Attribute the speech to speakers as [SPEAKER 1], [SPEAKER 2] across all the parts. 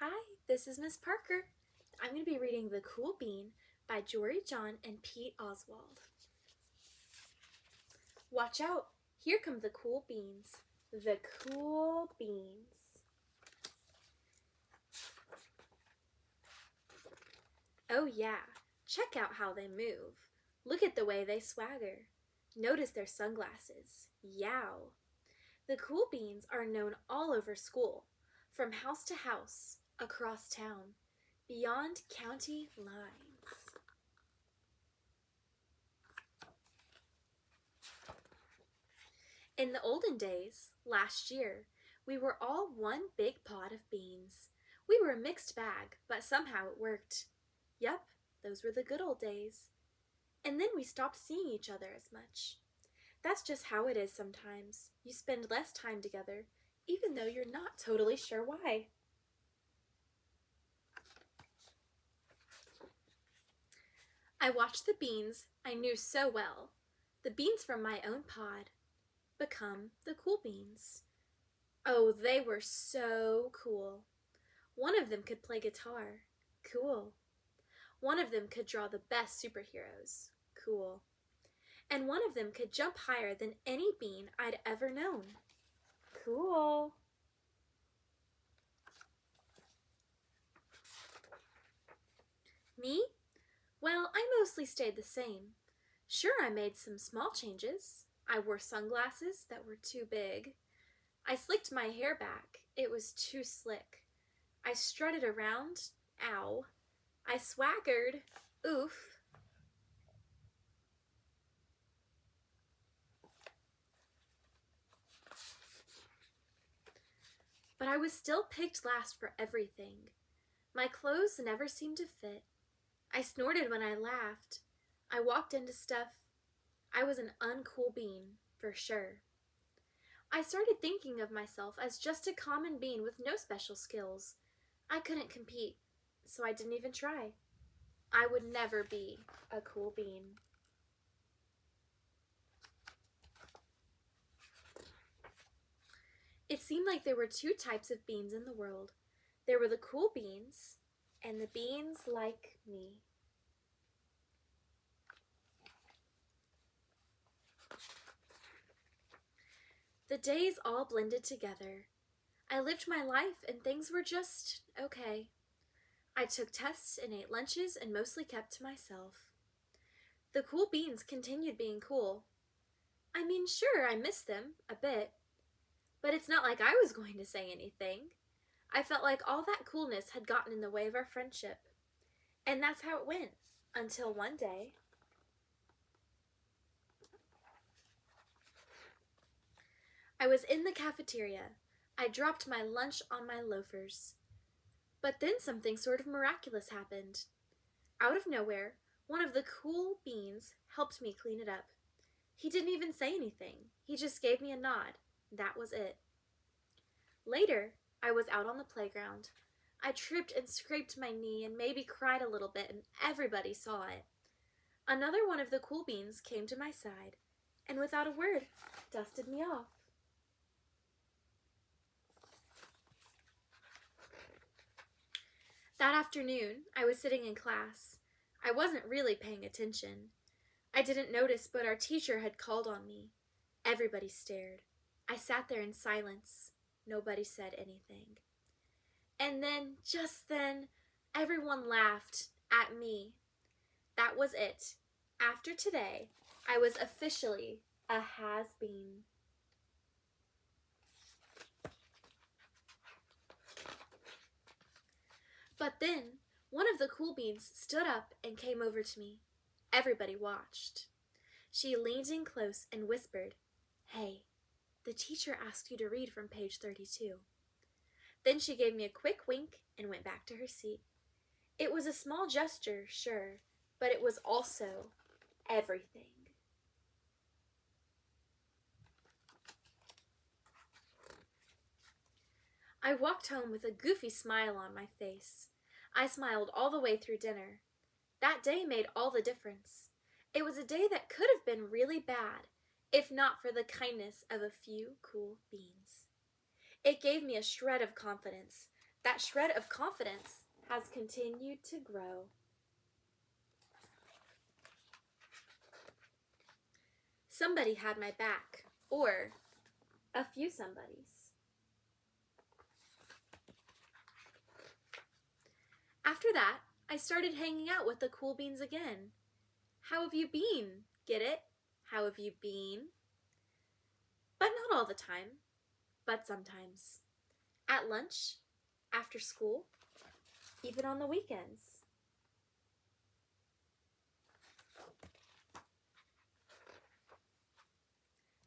[SPEAKER 1] Hi, this is Miss Parker. I'm going to be reading The Cool Bean by Jory John and Pete Oswald. Watch out, here come the cool beans. The cool beans. Oh yeah, check out how they move. Look at the way they swagger. Notice their sunglasses. Yow. The cool beans are known all over school, from house to house, across town, beyond county lines. In the olden days, last year, we were all one big pot of beans. We were a mixed bag, but somehow it worked. Yup, those were the good old days. And then we stopped seeing each other as much. That's just how it is sometimes. You spend less time together, even though you're not totally sure why. I watched the beans I knew so well, the beans from my own pod, become the cool beans. Oh, they were so cool. One of them could play guitar. Cool. One of them could draw the best superheroes. Cool. And one of them could jump higher than any bean I'd ever known. Cool. Me? Well, I mostly stayed the same. Sure, I made some small changes. I wore sunglasses that were too big. I slicked my hair back. It was too slick. I strutted around. Ow. I swaggered. Oof. But I was still picked last for everything. My clothes never seemed to fit. I snorted when I laughed. I walked into stuff. I was an uncool bean, for sure. I started thinking of myself as just a common bean with no special skills. I couldn't compete, so I didn't even try. I would never be a cool bean. It seemed like there were two types of beans in the world. There were the cool beans and the beans like me. The days all blended together. I lived my life and things were just okay. I took tests and ate lunches and mostly kept to myself. The cool beans continued being cool. I mean, sure, I missed them a bit, but it's not like I was going to say anything. I felt like all that coolness had gotten in the way of our friendship. And that's how it went, until one day. I was in the cafeteria. I dropped my lunch on my loafers. But then something sort of miraculous happened. Out of nowhere, one of the cool beans helped me clean it up. He didn't even say anything. He just gave me a nod. That was it. Later, I was out on the playground. I tripped and scraped my knee and maybe cried a little bit, and everybody saw it. Another one of the cool beans came to my side and without a word dusted me off. That afternoon, I was sitting in class. I wasn't really paying attention. I didn't notice, but our teacher had called on me. Everybody stared. I sat there in silence. Nobody said anything. And then, just then, everyone laughed at me. That was it. After today, I was officially a has-been. But then, one of the cool beans stood up and came over to me. Everybody watched. She leaned in close and whispered, "Hey, the teacher asked you to read from page 32. Then she gave me a quick wink and went back to her seat. It was a small gesture, sure, but it was also everything. I walked home with a goofy smile on my face. I smiled all the way through dinner. That day made all the difference. It was a day that could have been really bad, if not for the kindness of a few cool beans. It gave me a shred of confidence That shred of confidence has continued to grow. Somebody had my back, or a few somebodies. After that, I started hanging out with the cool beans again. How have you been? Get it? How have you been? But not all the time, but sometimes. At lunch, after school, even on the weekends.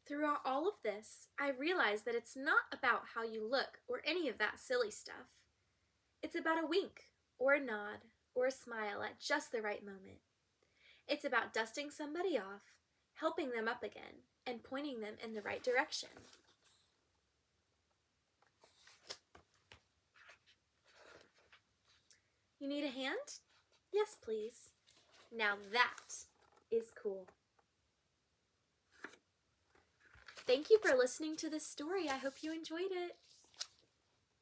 [SPEAKER 1] Throughout all of this, I realized that it's not about how you look or any of that silly stuff. It's about a wink or a nod or a smile at just the right moment. It's about dusting somebody off, helping them up again, and pointing them in the right direction. You need a hand? Yes, please. Now that is cool. Thank you for listening to this story. I hope you enjoyed it.